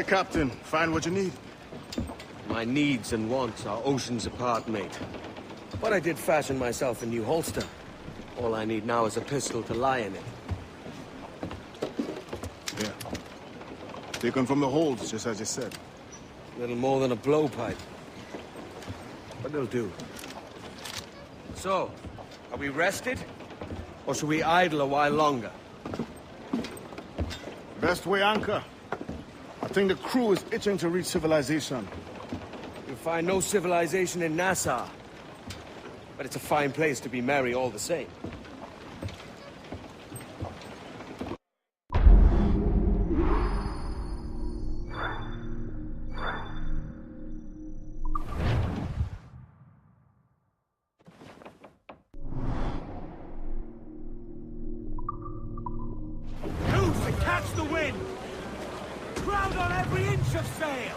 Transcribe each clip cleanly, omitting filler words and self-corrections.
Captain. Find what you need. My needs and wants are oceans apart, mate. But I did fashion myself a new holster. All I need now is a pistol to lie in it. Yeah. Taken from the holds, just as you said. Little more than a blowpipe. But it'll do. So, are we rested? Or should we idle a while longer? Best way anchor. I think the crew is itching to reach civilization. You'll find no civilization in Nassau. But it's a fine place to be merry all the same. Loose and catch the wind! Crowd on every inch of sail!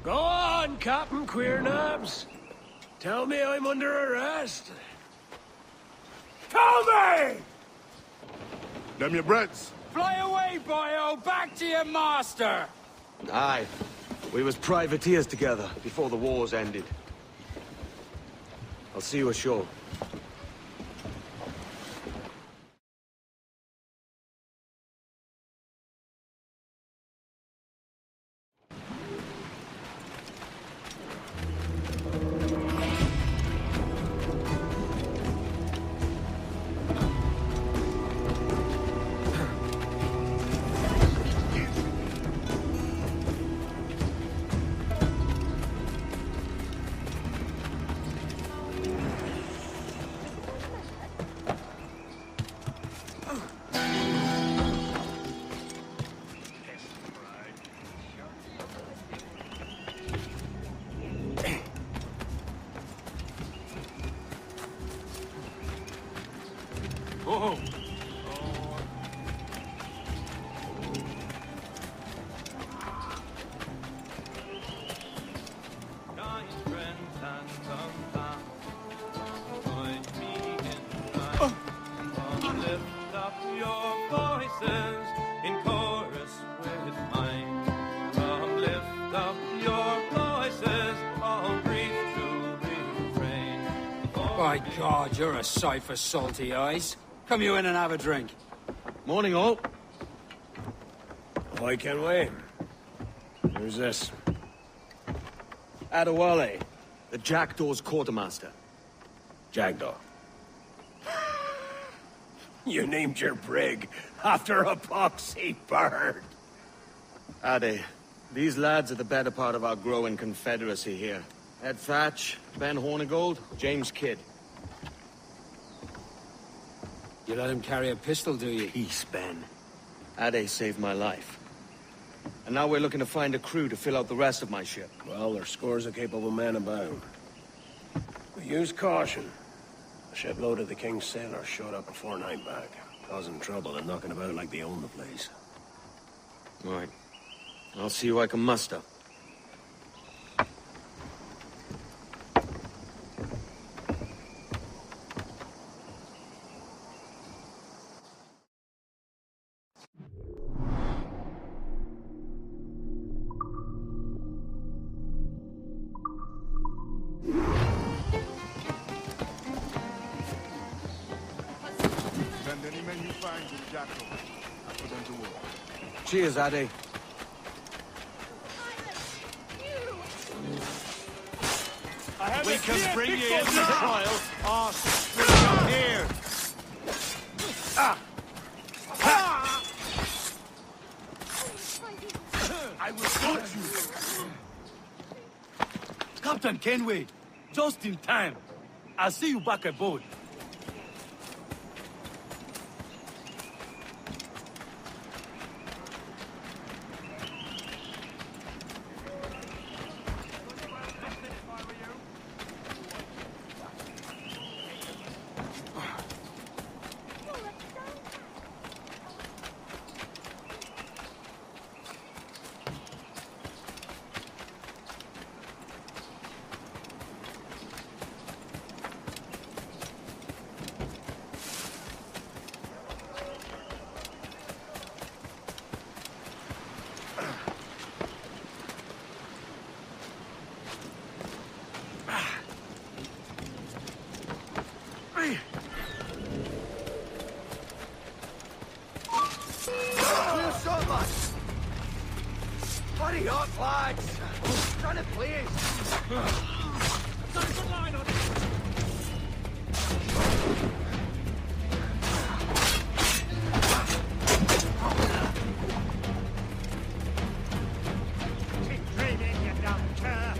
Go on, Captain Queernabs. Tell me I'm under arrest. Tell me! Them your breads. Fly away, boyo! Back to your master! Aye. We was privateers together before the wars ended. I'll see you ashore. Oh! By God, you're a sight for salty eyes. Come you in and have a drink. Morning, all. Why can't we? Who's this? Adewale, the Jackdaw's quartermaster. Jackdaw. You named your brig after a poxy bird. Ade, these lads are the better part of our growing confederacy here. Ed Thatch, Ben Hornigold, James Kidd. You let him carry a pistol, do you? Peace, Ben. Ade saved my life. And now we're looking to find a crew to fill out the rest of my ship. Well, there's scores of capable men about. But use caution. A shipload of the King's sailors showed up a fortnight back, causing trouble and knocking about like they own the place. Right. I'll see who I can muster. Send any men you find to the Jackal. I put them to work. Cheers, Ade. We can bring you in for trial. Our sister here. I will got you. Captain Kenway, just in time. I'll see you back aboard. Hurry up, lads! Run it, please! Keep dreaming, you dumb cur.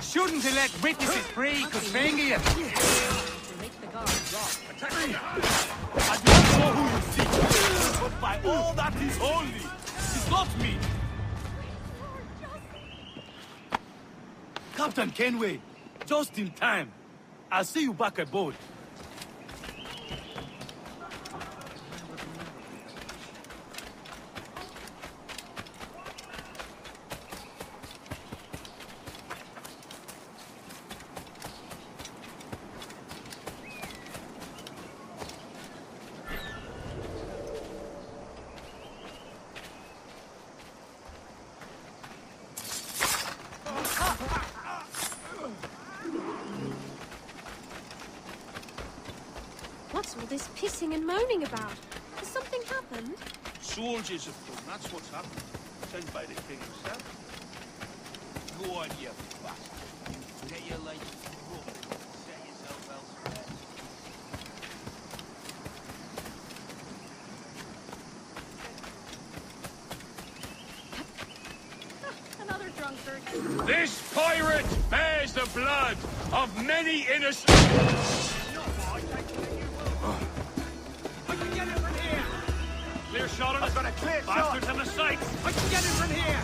Shouldn't have let witnesses free, Kutvengia. Make the guard drop. I do not know who you seek, but by all that is holy, it's not me. Captain Kenway, just in time. I'll see you back aboard. What's all this pissing and moaning about? Has something happened? Soldiers have done, that's what's happened. Sent by the king himself. Go on, you bastard. Get your life broken. Set yourself elsewhere. Another drunkard. This pirate bears the blood of many innocent... I can get it from here. Clear shot on us. Got a clear shot. Bastards in the sights. get him from here!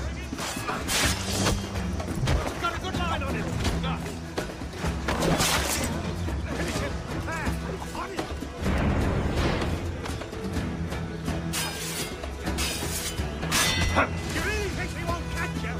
Got a good line on him! Finish him! There! On it! You really think he won't catch you?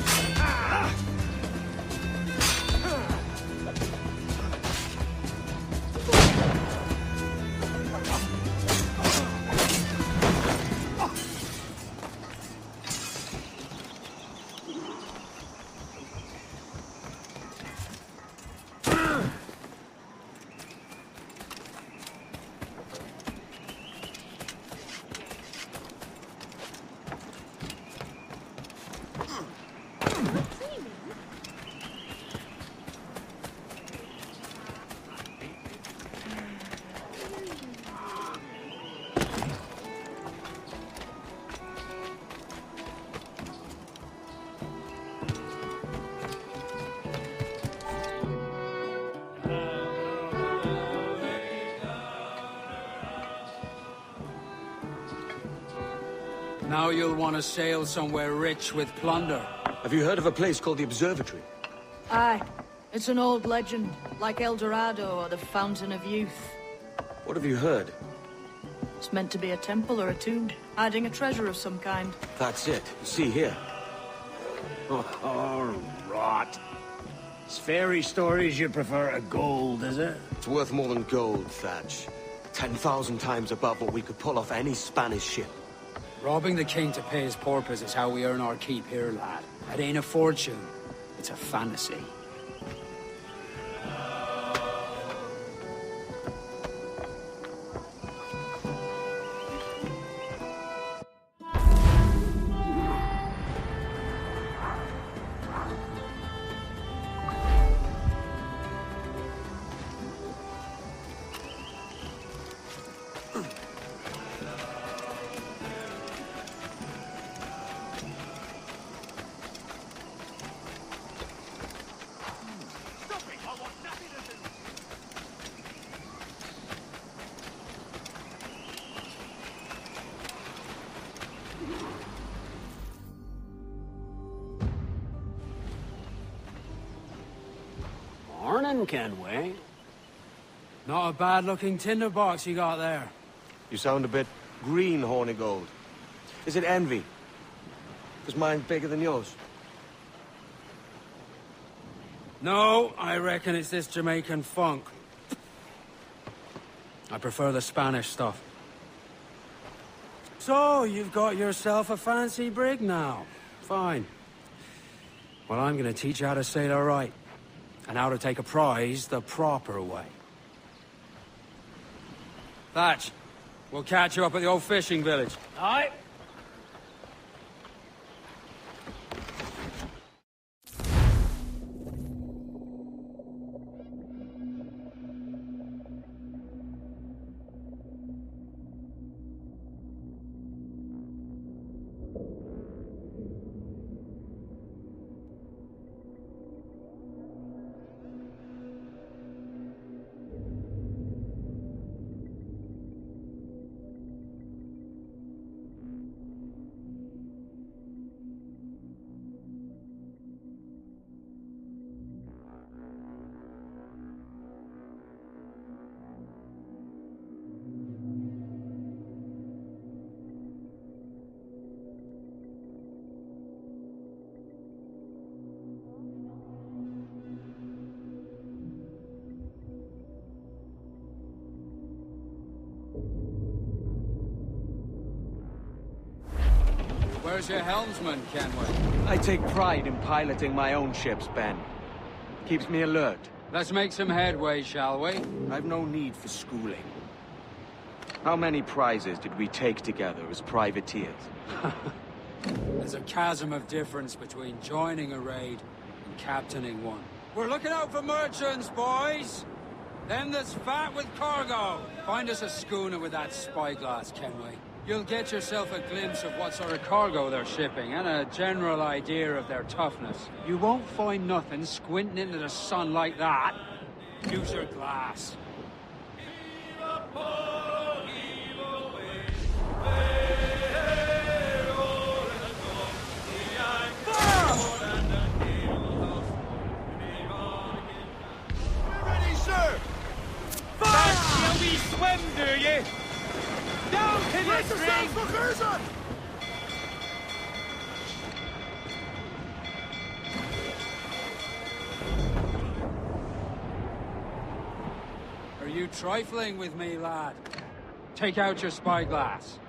Now you'll want to sail somewhere rich with plunder. Have you heard of a place called the Observatory? Aye. It's an old legend, like El Dorado or the Fountain of Youth. What have you heard? It's meant to be a temple or a tomb, hiding a treasure of some kind. That's it. See here. Oh, rot. It's fairy stories you prefer to gold, is it? It's worth more than gold, Thatch. 10,000 times above what we could pull off any Spanish ship. Robbing the king to pay his porpoise is how we earn our keep here, lad. It ain't a fortune. It's a fantasy. Morning, Kenway. Not a bad-looking tinderbox you got there. You sound a bit green, Horny Gold. Is it envy? Is mine bigger than yours? No, I reckon it's this Jamaican funk. I prefer the Spanish stuff. So, you've got yourself a fancy brig now. Fine. Well, I'm gonna teach you how to sail her right. And how to take a prize the proper way. Thatch, we'll catch you up at the old fishing village. Aye. Where's your helmsman, Kenway? I take pride in piloting my own ships, Ben. Keeps me alert. Let's make some headway, shall we? I've no need for schooling. How many prizes did we take together as privateers? There's a chasm of difference between joining a raid and captaining one. We're looking out for merchants, boys! Them that's fat with cargo! Find us a schooner with that spyglass, Kenway. You'll get yourself a glimpse of what sort of cargo they're shipping and a general idea of their toughness. You won't find nothing squinting into the sun like that. Use your glass. Brace yourselves for collision! Are you trifling with me, lad? Take out your spyglass.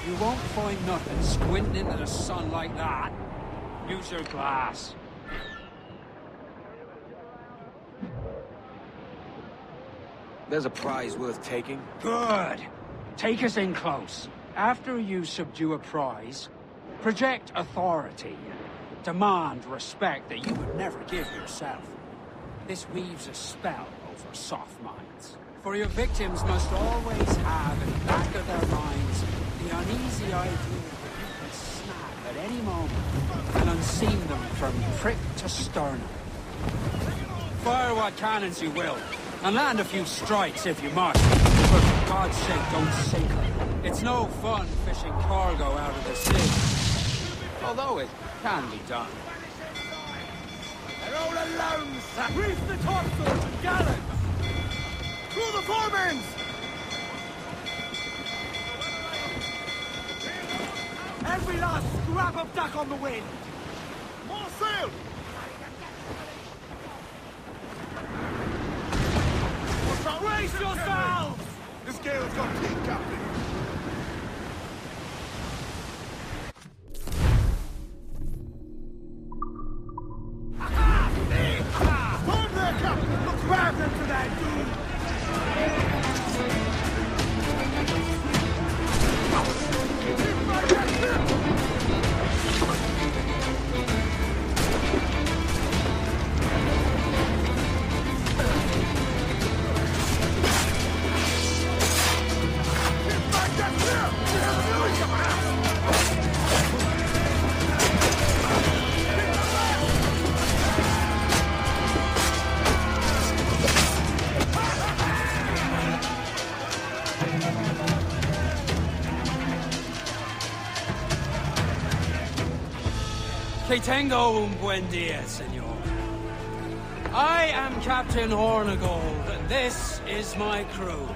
You won't find nothing squinting into the sun like that. Use your glass. There's a prize worth taking. Good. Take us in close. After you subdue a prize, project authority. Demand respect that you would never give yourself. This weaves a spell over soft minds. For your victims must always have in the back of their minds the uneasy idea that you can snap at any moment and unseam them from prick to sternum. Fire what cannons you will, and land a few strikes if you must, but for God's sake don't sink them. It's no fun fishing cargo out of the sea, although it can be done. They're all alone, sir! Reef the topsails and gallants! Through the foremans! Every last scrap of duck on the wind! More sail! Brace yourselves! This gale's got teeth, Captain. Storm there, Captain! Look Grab them to that dude! Que tengo un buen dia, senor. I am Captain Hornigold, and this is my crew.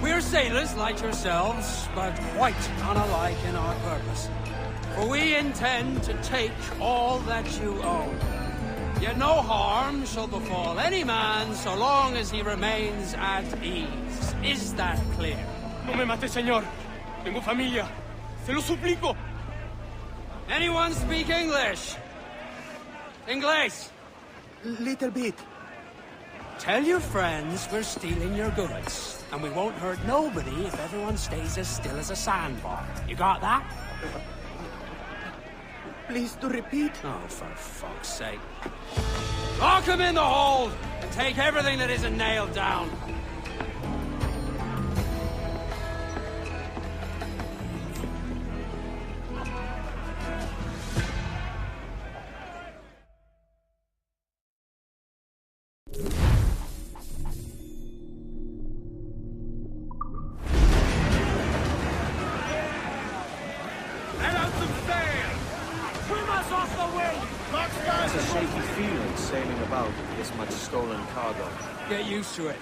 We're sailors like yourselves, but quite unalike in our purpose. For we intend to take all that you own. Yet no harm shall befall any man so long as he remains at ease. Is that clear? No me mate, señor. Tengo familia. Se lo suplico. Anyone speak English? English? Little bit. Tell your friends we're stealing your goods, and we won't hurt nobody if everyone stays as still as a sandbar. You got that? Please to repeat. Oh, for fuck's sake. Lock him in the hold, and take everything that isn't nailed down. It's a shaky feeling sailing about with this much stolen cargo. Get used to it.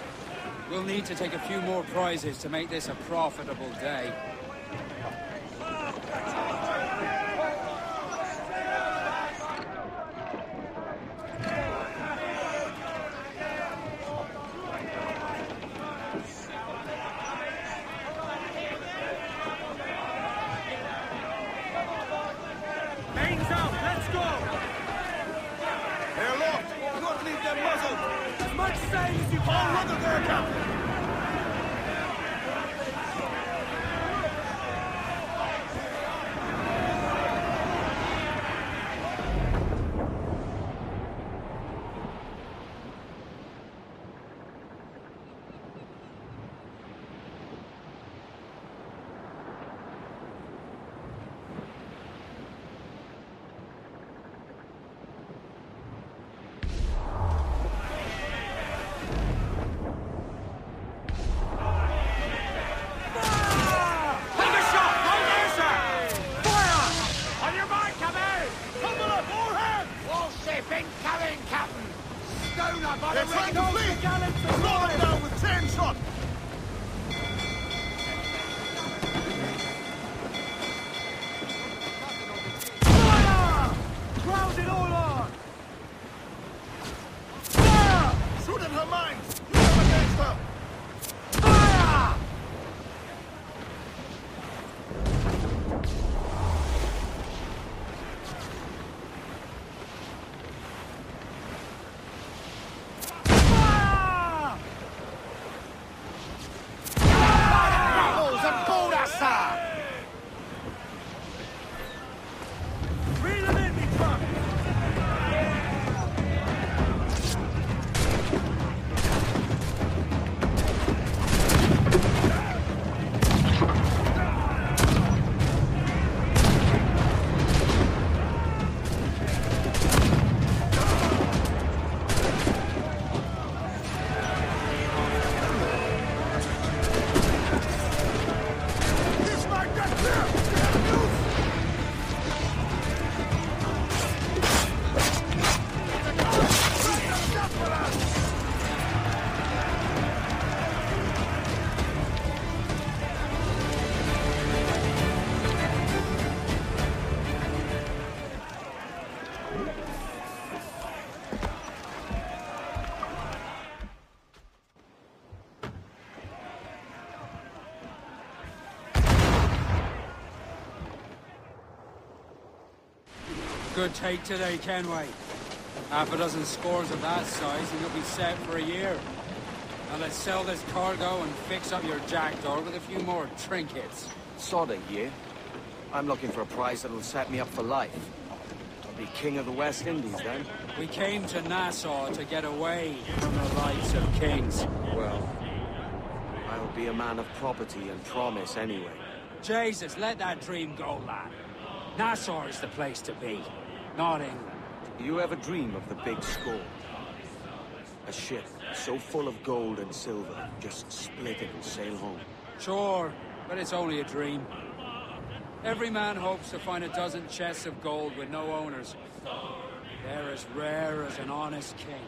We'll need to take a few more prizes to make this a profitable day. Mains out, let's go! They're locked. Do not leave them muzzled. As much sail as you All can! weather there, Captain. They're trying to flee! Slow them down with 10 shots! Fire! Ground it all on! Fire! Shoot at her mines! Use them against her! Fire! Reel them in, me truck! This might get clear! Get loose! Good take today, Kenway. Half a dozen scores of that size and you'll be set for a year. Now let's sell this cargo and fix up your jackdaw with a few more trinkets. Sod a year. I'm looking for a prize that'll set me up for life. I'll be king of the West Indies then. We came to Nassau to get away from the likes of kings. Well, I'll be a man of property and promise anyway. Jesus, let that dream go, lad. Nassau is the place to be, not England. You ever dream of the big score? A ship so full of gold and silver, just split it and sail home. Sure, but it's only a dream. Every man hopes to find a dozen chests of gold with no owners. They're as rare as an honest king.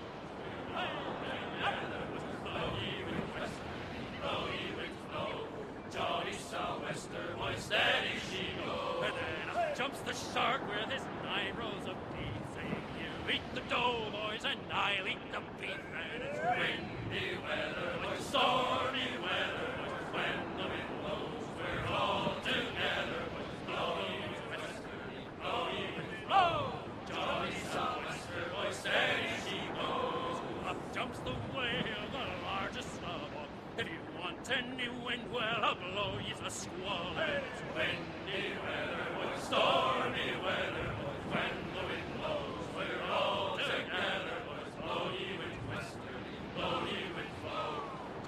Jumps the shark with his 9 rows of teeth, saying, "You eat the dough, boys, and I'll eat the beef." And it's windy weather, it's stormy weather, when the wind blows, we're all together. Blow, ye westerly, blow, ye wind, blow. Johnny Sou'wester, boys, steady she goes. Up jumps the whale, the largest of all. If you want any wind, well, I'll blow ye a squall. And it's windy weather, stormy weather, when the wind blows, we're all together. Blow ye wind westerly, blow ye wind flow.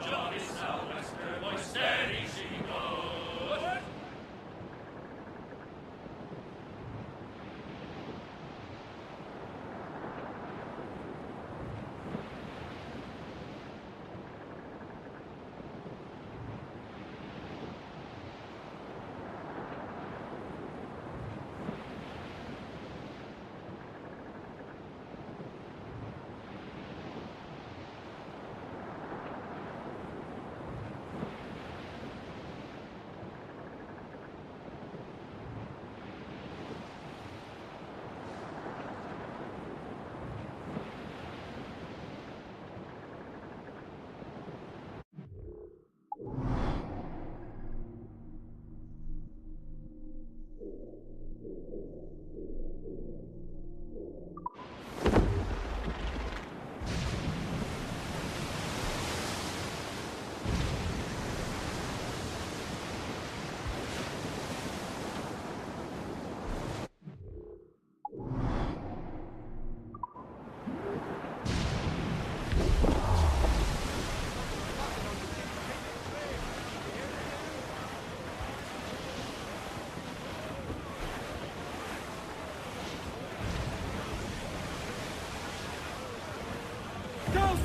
Johnny Sou'wester, boy, steady she goes.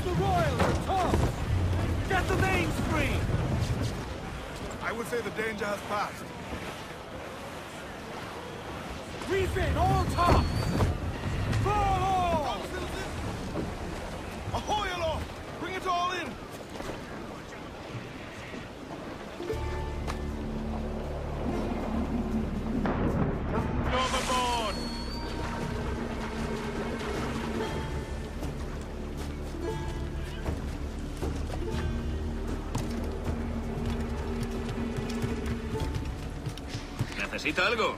The Royals are tough! Get the mains free! I would say the danger has passed. Reef in, all tops! Fall all! Ahoy aloft! ¿Necesita algo?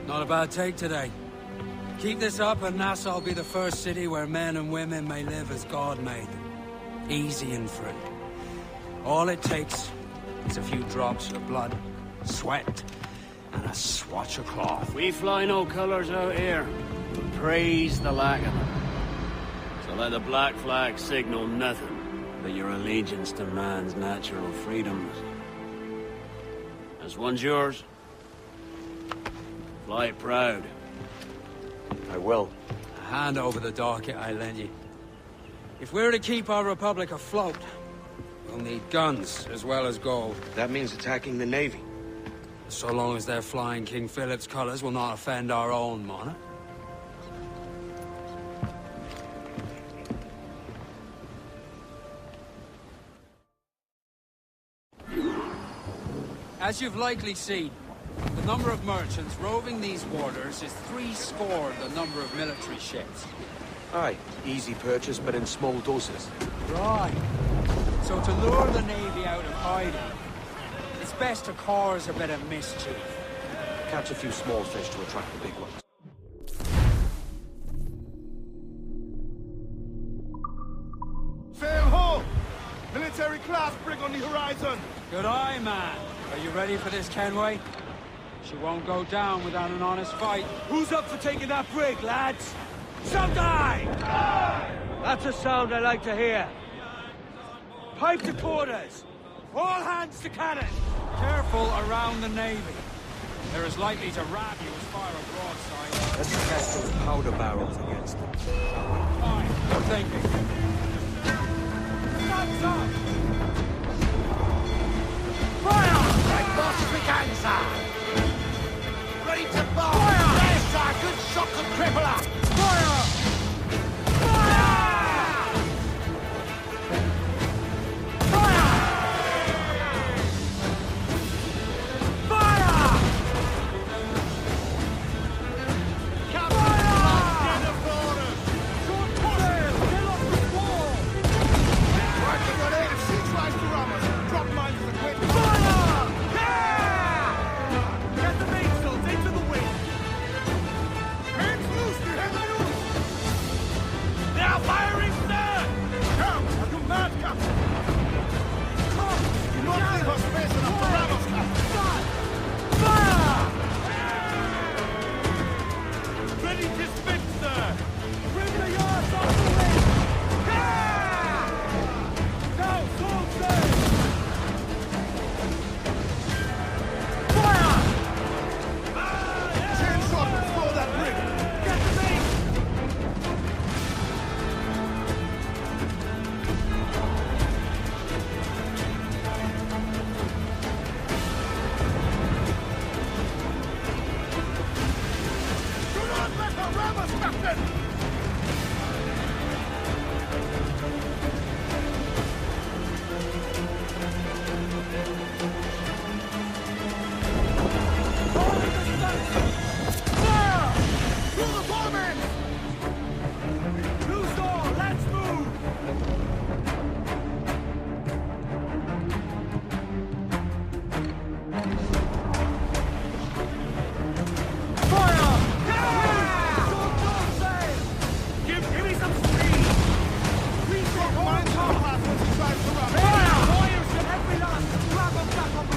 Not a bad take today. Keep this up and Nassau will be the first city where men and women may live as God made them. Easy and free. All it takes is a few drops of blood, sweat, and a swatch of cloth. We fly no colors out here, but praise the lack of them. So let the black flag signal nothing but your allegiance to man's natural freedoms. This one's yours. Fly it proud. I will. Hand over the docket I lent you. If we're to keep our republic afloat, we'll need guns as well as gold. That means attacking the Navy. So long as they're flying King Philip's colors will not offend our own monarch. As you've likely seen, the number of merchants roving these waters is 70 the number of military ships. Aye, easy purchase, but in small doses. Right. So to lure the Navy out of hiding, it's best to cause a bit of mischief. Catch a few small fish to attract the big ones. Sail ho! Military class brig on the horizon! Good eye, man. Are you ready for this, Kenway? She won't go down without an honest fight. Who's up for taking that brig, lads? Shout aye! That's a sound I like to hear. Pipe to quarters. All hands to cannon. Careful around the Navy. They're as likely to ram you as fire a broadside. Let's test those powder barrels against them. Fine. Good thinking. Guns up! Fire! Right, Bostriganza! Ready to fire! Fire! Yes, sir! Good shot, good crippler! Fire! Fire! Fire! Fire! Fire! Get off the wall! Working on it, if she tries to ram us, drop mines as a quick Fire! Yeah! Get the mainsails into the wind! hands loose, you hear the news? They are firing, sir! Come, are you mad, Captain? Come, you not leave us space enough to ram us, Captain. Fire! Ready to spin, sir! Bring the yards off the wind! Yeah! Now, full sail! Fire! Chain shot, explode that brig. Get the main! Do not let her ram us, Captain! Fire! Through the bombing! Loose all, let's move! Fire! Yeah! Give me some speed! Please drop mines on pass when she tries to ram us. Fire! Warriors in every line! Grab them back on the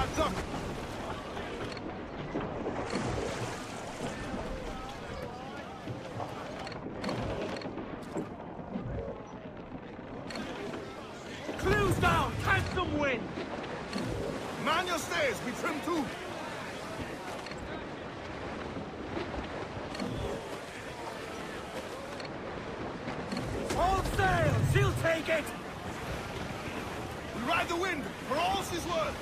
that duck! Clew's down! Catch some wind! Man your stays, we trim too! All sail! She'll take it! We ride the wind, for all she's worth!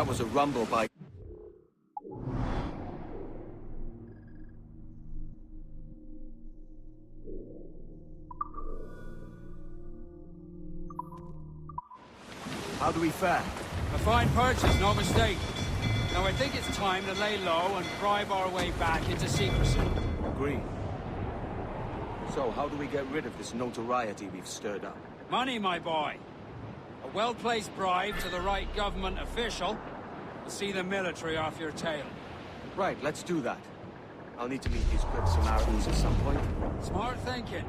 That was a rumble by... How do we fare? A fine purchase, no mistake. Now I think it's time to lay low and bribe our way back into secrecy. Agreed. So, how do we get rid of this notoriety we've stirred up? Money, my boy. A well-placed bribe to the right government official will see the military off your tail. Right, let's do that. I'll need to meet these good Samaritans at some point. Smart thinking.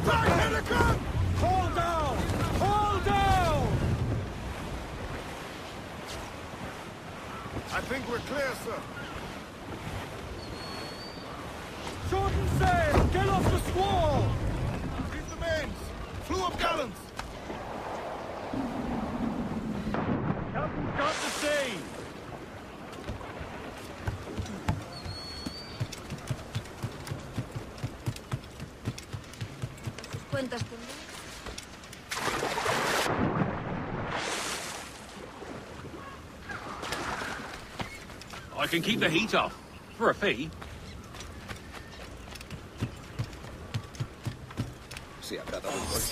Attack, Helican! Hold down! Hold down! I think we're clear, sir. Shorten sail! Get off the squall! Reef the mains! Flew up gallants! Captain's got to sea! Cuentas conmigo. I can keep the heat off. For a fee. See, I bet that would work.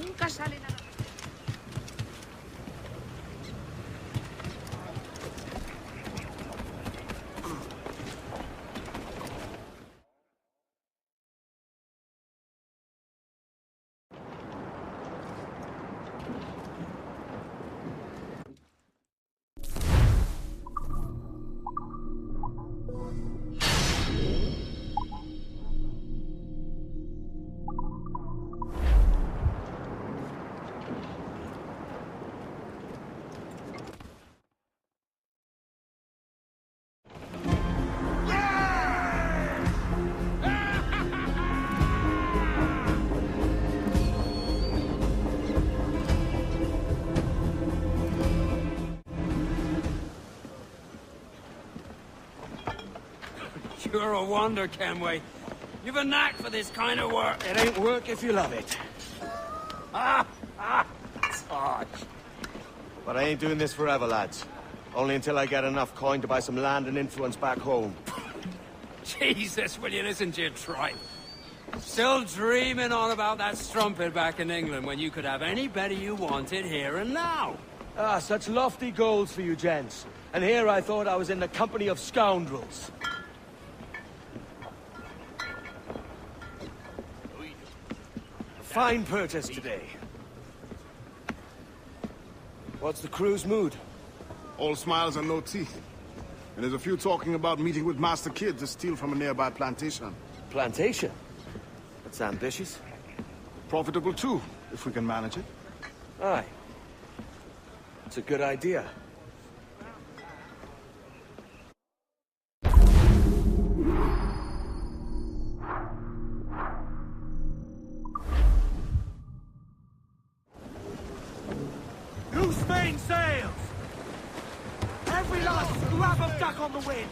Nunca sale nada. You're a wonder, Kenway. You've a knack for this kind of work. It ain't work if you love it. Sarge. But I ain't doing this forever, lads. Only until I get enough coin to buy some land and influence back home. Jesus, will you listen to your tripe? Still dreaming on about that strumpet back in England when you could have anybody you wanted here and now. Ah, such lofty goals for you gents. And here I thought I was in the company of scoundrels. Fine purchase today. What's the crew's mood? All smiles and no teeth. And there's a few talking about meeting with Master Kid to steal from a nearby plantation. Plantation? That's ambitious. Profitable too, if we can manage it. Aye. It's a good idea. Loose main sails! Every last scrap of duck on the wind!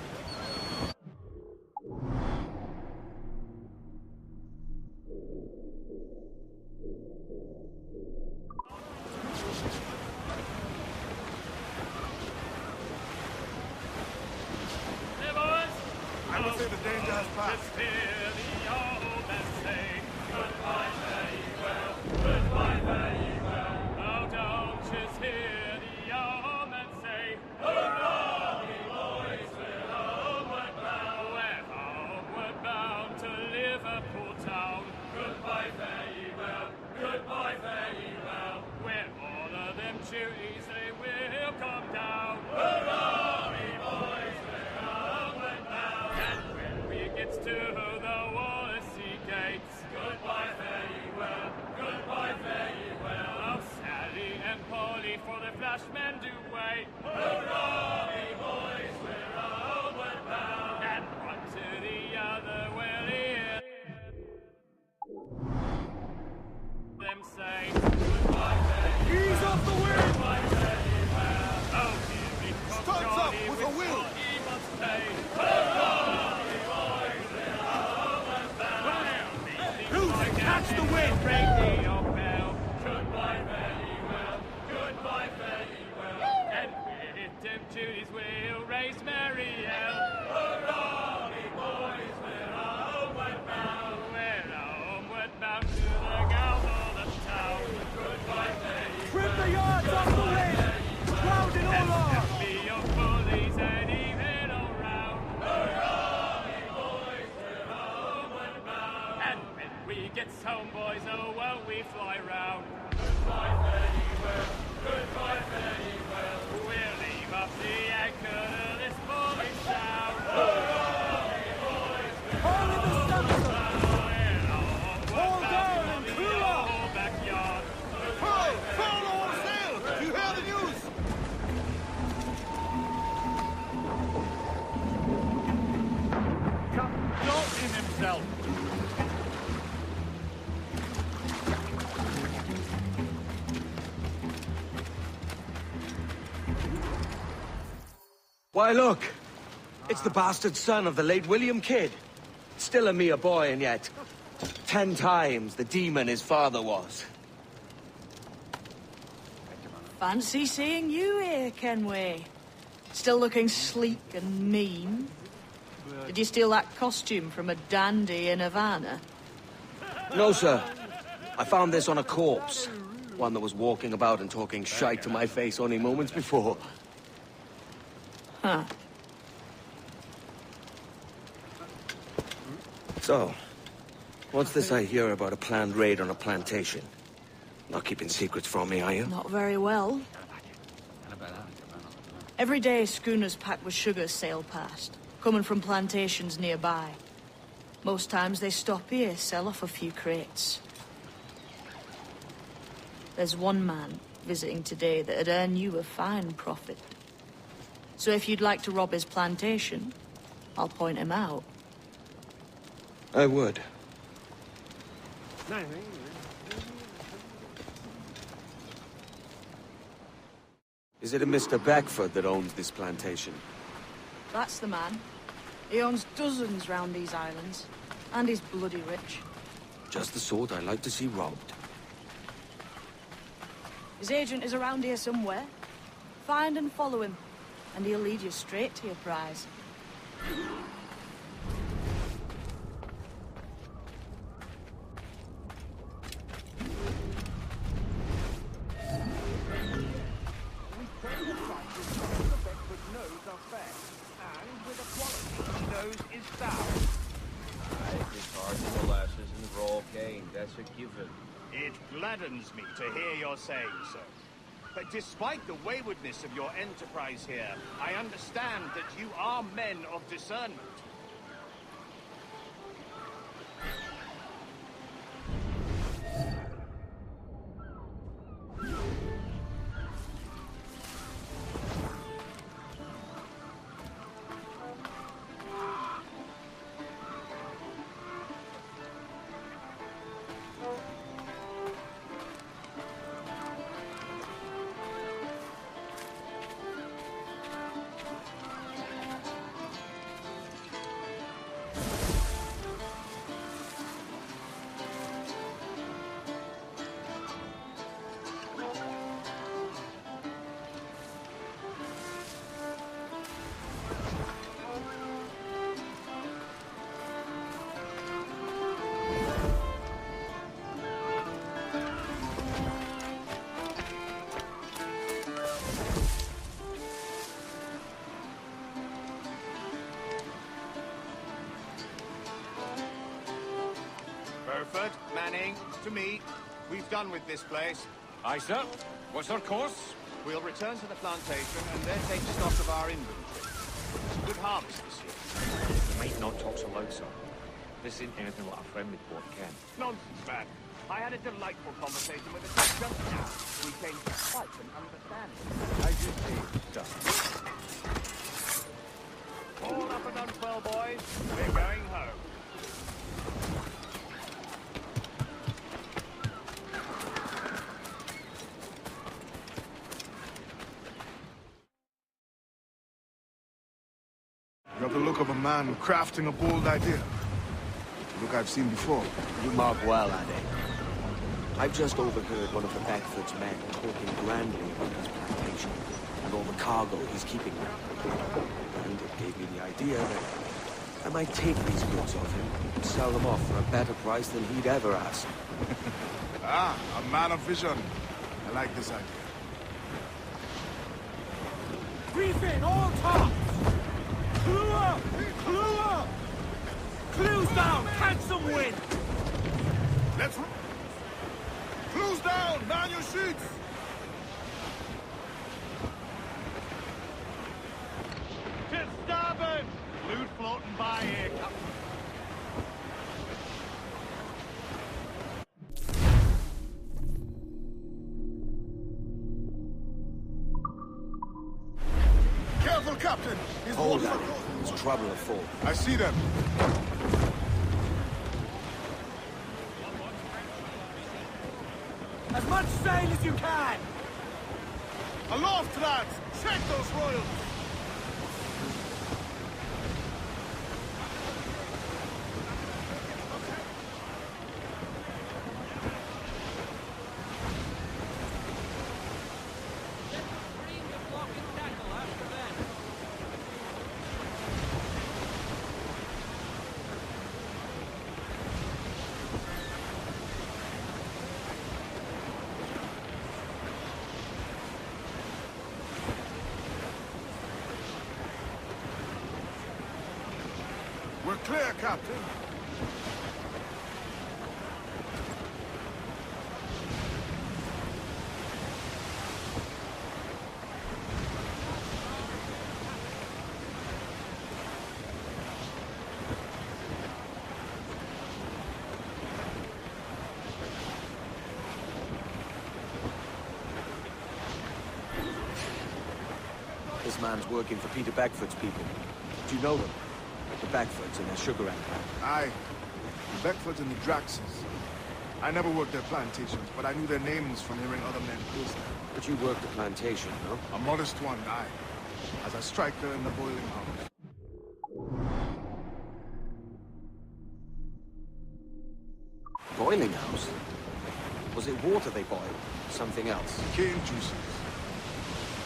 Hey, boys! I would say the danger has passed. Just hear the old man say, goodbye, fare ye well, goodbye, fare ye well. Oh, don't just hear the old man say, hurrah, ye boys, we're homeward bound. We're homeward bound to Liverpool town. Goodbye, fare ye well, goodbye, fare ye well. Where all of them duties they will come down. Hurrah, ye boys, we're homeward bound. And when we get to the Wallasey gates, goodbye, fare ye well, goodbye, fare ye well. Oh, Sally and Polly for the flashmen do wait. Hurrah, ye boys, we're homeward bound. And one to the other will hear them say, goodbye, fare ye well. Ease off the wind! Goodbye, fare ye well. Oh, here we come, Starts up Johnny, with a will. what he must say. Hurrah, ye boys, we're homeward bound. Who's catch the wind? Ring the old bell. Goodbye, fare ye well. Goodbye, fare ye well. And with them duties Why, look! It's the bastard son of the late William Kidd. Still a mere boy, and yet 10 times the demon his father was. Fancy seeing you here, Kenway. Still looking sleek and mean. Did you steal that costume from a dandy in Havana? No, sir. I found this on a corpse. One that was walking about and talking shite to my face only moments before. Huh. So, what's this I hear about a planned raid on a plantation? Not keeping secrets from me, are you? Not very well. Every day, schooners packed with sugar sail past, coming from plantations nearby. Most times they stop here, sell off a few crates. There's one man visiting today that'd earn you a fine profit. So if you'd like to rob his plantation, I'll point him out. I would. Is it a Mr. Beckford that owns this plantation? That's the man. He owns dozens round these islands. And he's bloody rich. Just the sort I like to see robbed. His agent is around here somewhere. Find and follow him, and he'll lead you straight to your prize. That's a given. It gladdens me to hear you're saying so. But despite the waywardness of your enterprise here, I understand that you are men of discernment. Burford, Manning, to me. We've done with this place. Aye, sir. What's our course? We'll return to the plantation and then take stock of our inventory. It's a good harvest this year. You might not talk so loud, sir. This isn't anything like a friendly port, Ken. Nonsense, man. I had a delightful conversation with a just now. We came to quite an understanding. As you see, sir. All up and done well, boys. We're going home. You have the look of a man crafting a bold idea. A look I've seen before. You mark well, Ade. I've just overheard one of the Beckford's men talking grandly about his plantation and all the cargo he's keeping there. And it gave me the idea that I might take these goods off him and sell them off for a better price than he'd ever ask. Ah, a man of vision. I like this idea. Brief in, all tops! Clue up! Clue up! Clues down! Catch some wind! Let's... Clues down! Man your sheets! To starboard! Loot floating by here, Captain. Careful, Captain! He's Hold walking on. across. There's trouble afoot. I see them. As much sail as you can! Aloft, lads! Check those royals! Clear, Captain. This man's working for Peter Beckford's people. Do you know them? The Beckfords and their sugar empire. Aye. The Beckfords and the Draxes. I never worked their plantations, but I knew their names from hearing other men close there. But you worked the plantation, no? A modest one, aye. As a striker in the boiling house. Boiling house? Was it water they boiled? Something else? Cane juices.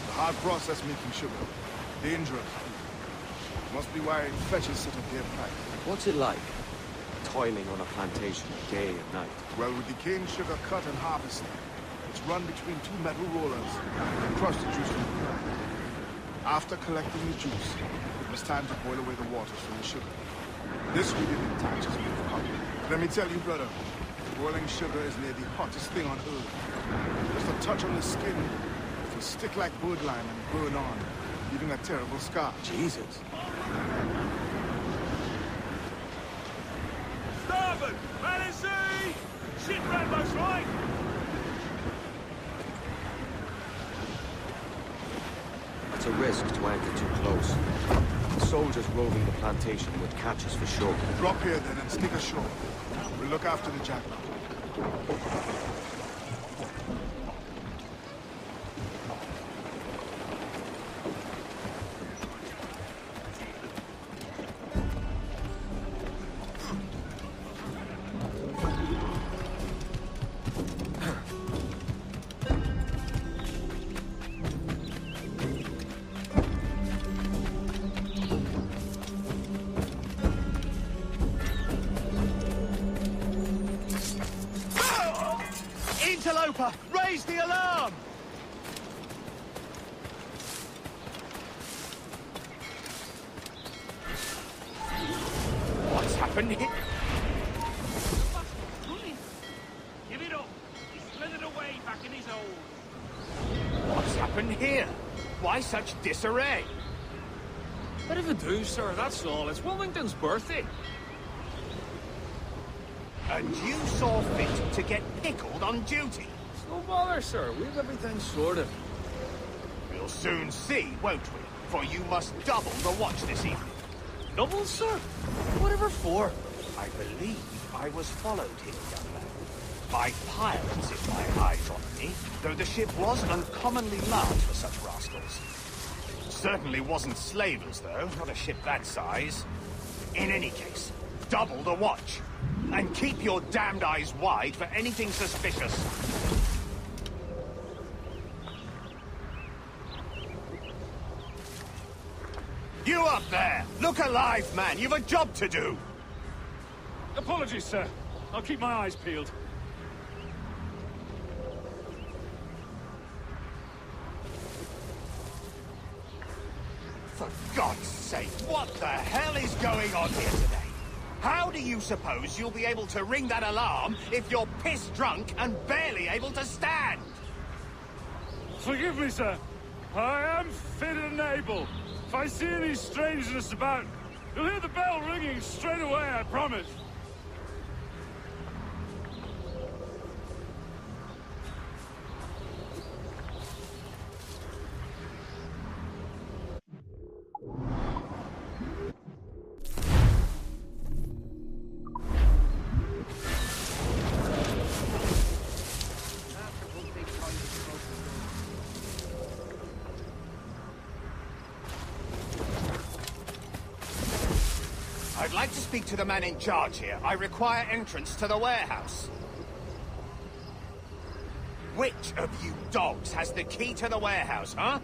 The hard process making sugar. Dangerous. Must be why it fetches such a dear price. What's it like? Toiling on a plantation day and night. Well, with the cane sugar cut and harvested, it's run between two metal rollers and crush the juice from the plant. After collecting the juice, it was time to boil away the waters from the sugar. This really detaches me from cotton. Let me tell you, brother, boiling sugar is near the hottest thing on earth. Just a touch on the skin, it will stick like birdlime and burn on, leaving a terrible scar. Jesus. Starboard! Man in sea! Ship Rambo's right! It's a risk to anchor too close. The soldiers roving the plantation would catch us for sure. Drop here then and sneak ashore. We'll look after the jackpot. Interloper! Raise the alarm! What's happened here? Give it up! He's slithered away back in his hole. What's happened here? Why such disarray? Bit of a do, sir, that's all. It's Wilmington's birthday. And you saw fit to get pickled on duty? It's no bother, sir. We've everything sorted. We'll soon see, won't we? For you must double the watch this evening. Double, sir? Whatever for? I believe I was followed here, young man. By pirates, if my eyes on me, though the ship was uncommonly large for such rascals. Certainly wasn't slavers, though, not a ship that size. In any case, double the watch. And keep your damned eyes wide for anything suspicious. You up there! Look alive, man! You've a job to do! Apologies, sir. I'll keep my eyes peeled. For God's sake, what the hell is going on here today? How do you suppose you'll be able to ring that alarm if you're piss drunk and barely able to stand? Forgive me, sir. I am fit and able. If I see any strangeness about, you'll hear the bell ringing straight away, I promise. I'd like to speak to the man in charge here. I require entrance to the warehouse. Which of you dogs has the key to the warehouse, huh?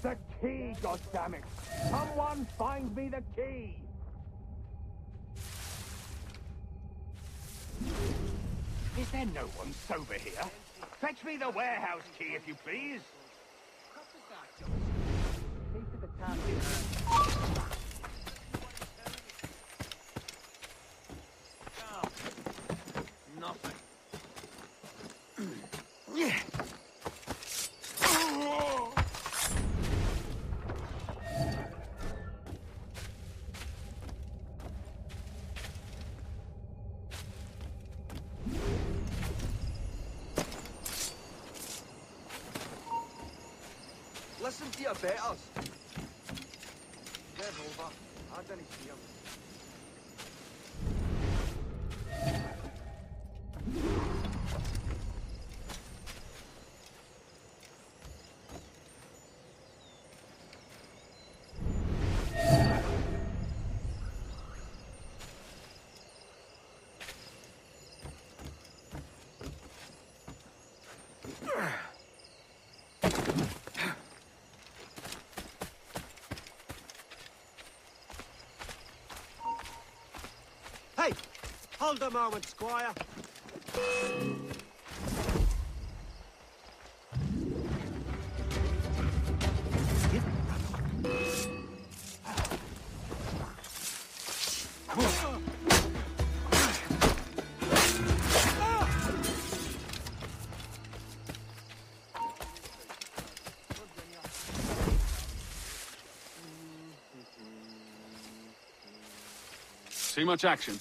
The key, goddammit! Someone find me the key! Is there no one sober here? Fetch me the warehouse key, if you please. Key to the town. Nothing. Listen to your betters. Get over. I didn't see him. Hey! Hold a moment, Squire. See much action?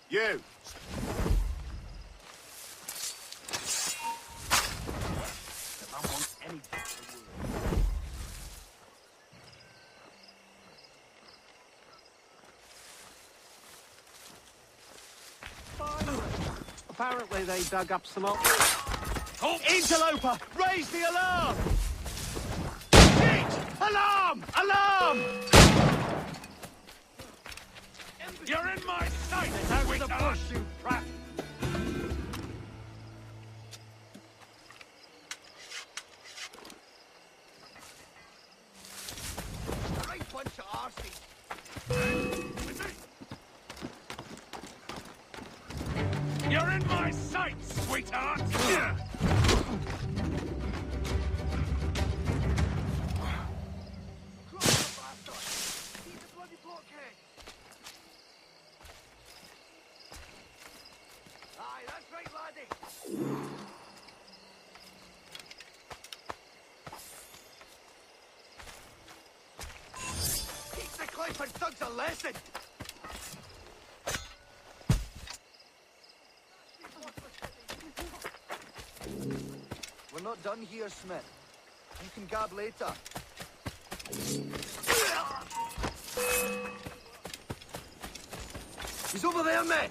You! Apparently they dug up some old... Oh! Interloper! Raise the alarm! Shit! Alarm! Alarm! You're in my sight! Out of the bush, you prat! Right bunch of arseys. You're in my sight, sweetheart! Aye, that's right, laddie. Teach the clip and thugs a lesson. We're not done here, Smith. You can gab later. He's over there, mate.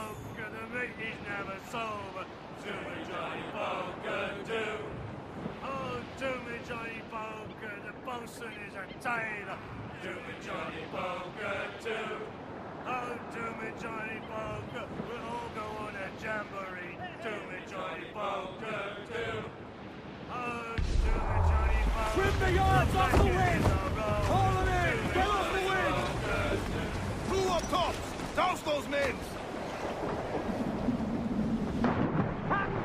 poker, the meat is never sober. Do me Johnny Poker, do. Oh, do me Johnny Poker, the bosun is a tailor. Do me Johnny Poker, do. Oh, do me Johnny Poker, we'll all go on a jamboree. Do me Johnny Poker, do. Oh, do me Johnny Poker. Trim the yards off the wind! Haul them in! Get off the wind! Crew up tops! Douse those men!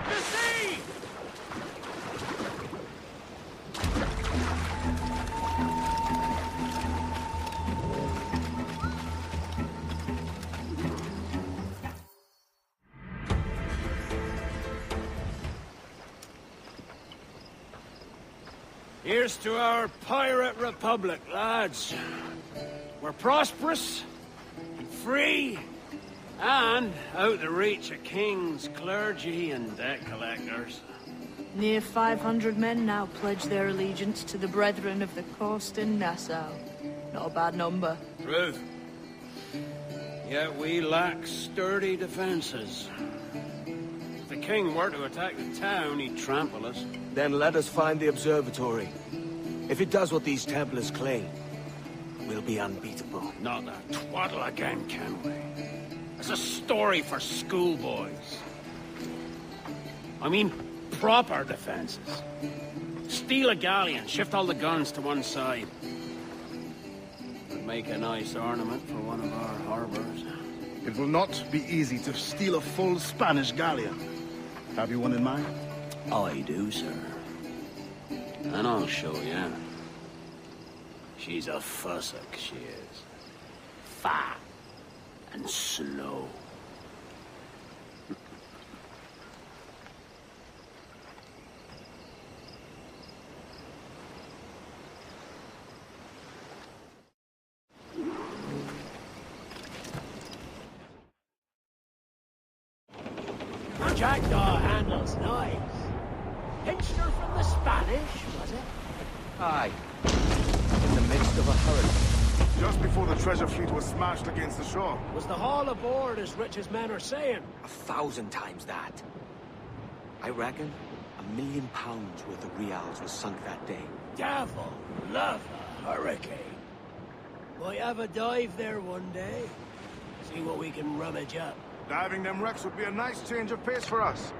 To sea! Here's to our pirate republic, lads. We're prosperous, and free, and out the reach of kings, clergy, and debt collectors. Near 500 men now pledge their allegiance to the Brethren of the Coast in Nassau. Not a bad number. Truth. Yet we lack sturdy defenses. If the king were to attack the town, he'd trample us. Then let us find the observatory. If it does what these Templars claim, we'll be unbeatable. Not that twaddle again, can we? It's a story for schoolboys. I mean, proper defenses. Steal a galleon, shift all the guns to one side. Would make a nice ornament for one of our harbors. It will not be easy to steal a full Spanish galleon. Have you one in mind? I do, sir. And I'll show you. She's a fussock, she is. Fat and slow. Jackdaw handles nice. Pinched her from the Spanish, was it? Aye. In the midst of a hurricane. Just before the treasure fleet was smashed against the shore. Was the haul aboard as rich as men are saying? 1,000 times that. I reckon £1 million worth of reals was sunk that day. Devil love a hurricane. Might have a dive there one day. See what we can rummage up. Diving them wrecks would be a nice change of pace for us.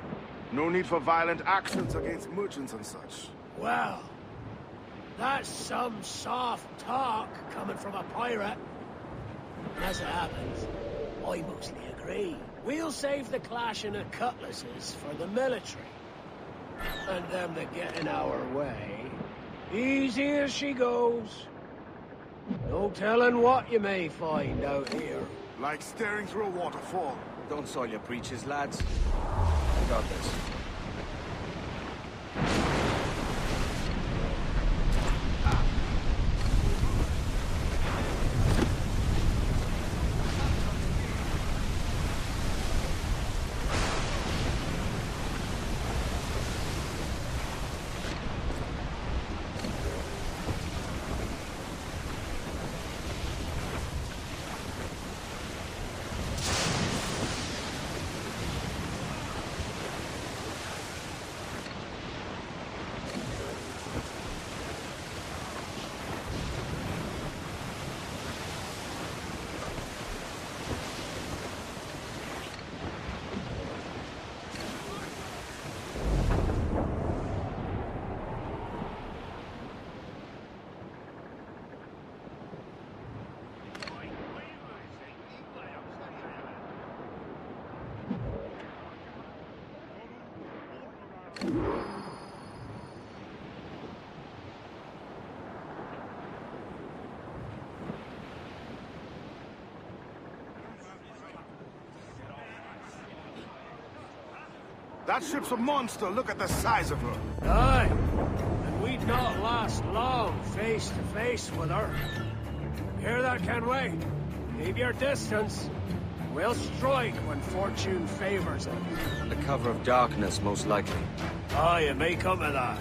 No need for violent actions against merchants and such. Well, that's some soft talk coming from a pirate. As it happens, I mostly agree. We'll save the clashing of cutlasses for the military. And them that get in our way, easy as she goes. No telling what you may find out here. Like staring through a waterfall. Don't soil your breeches, lads. I got this. That ship's a monster. Look at the size of her. Aye, and we'd not last long face to face with her. Hear that, Kenway? Keep your distance. We'll strike when fortune favors it. Under cover of darkness, most likely. Aye, it may come to that.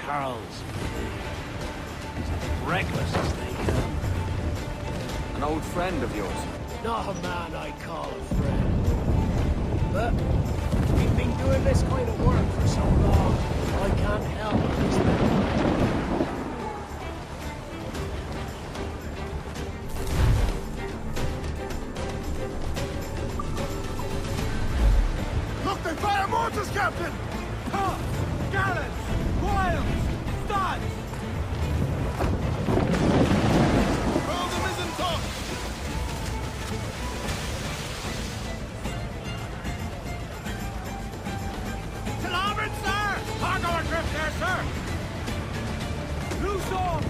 Charles. Reckless as they come. An old friend of yours? Not a man I call a friend. But we've been doing this kind of work for so long, I can't help but respect him. Look, they fire mortars, Captain! Tops, gallants, wiles, studs! Roll the mizzen top! To larboard, sir! Cargo adrift there, sir! Loose off!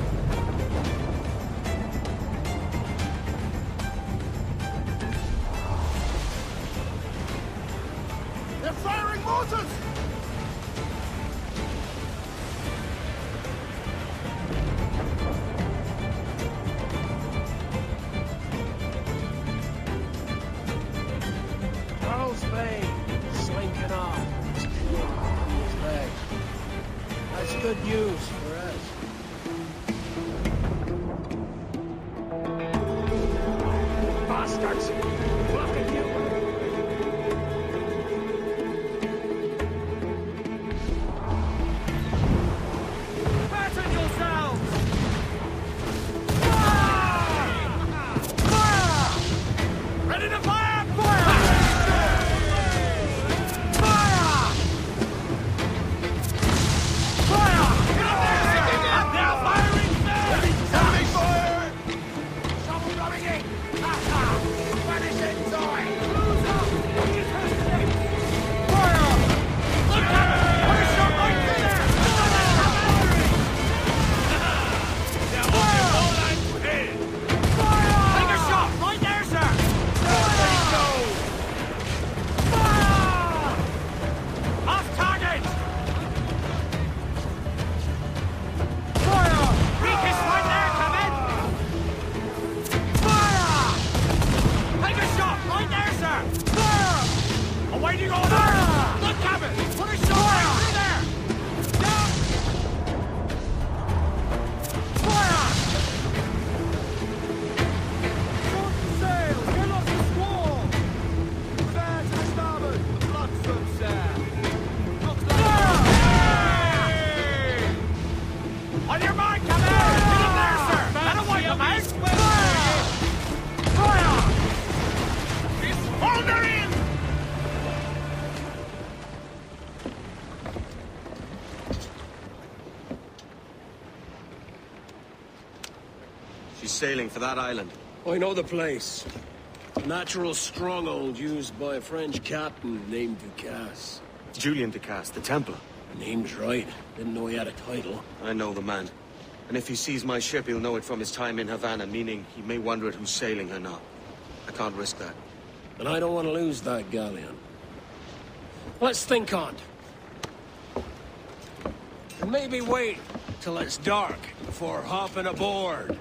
They're firing mortars! Charles Bay slinking off. His leg. That's good news for us. Bastards! Look at you! Fasten yourselves! Ready to fire! Fire! Fire! Fire! Get up there, sir! Now firing, sir! Enemy fire! Someone coming in! Finish it, Zoe! Close up! Fire! Look at it! Put a shot right through there! Now, all I'm head! Fire! Take a shot right there, sir! There you go! Fire! Off target! Fire! Weakest right there, Captain! Fire! Take a shot right there, sir! Fire! Away you go there! Look, Captain! Put a shot right through there! Down! Fire! Short sail! Get off the squall! Fair to starboard! The bloodstone, sir! Looks like... Hey! On your mark, Captain! Get up there, sir! That'll wipe them out! Fire! Fire! Hold her in! She's sailing for that island. I know the place. A natural stronghold used by a French captain named Ducasse. Julian Ducasse, the Templar. Name's right. Didn't know he had a title. I know the man. And if he sees my ship, he'll know it from his time in Havana, meaning he may wonder at who's sailing her now. I can't risk that. And I don't want to lose that galleon. Let's think on it. And maybe wait till it's dark before hopping aboard.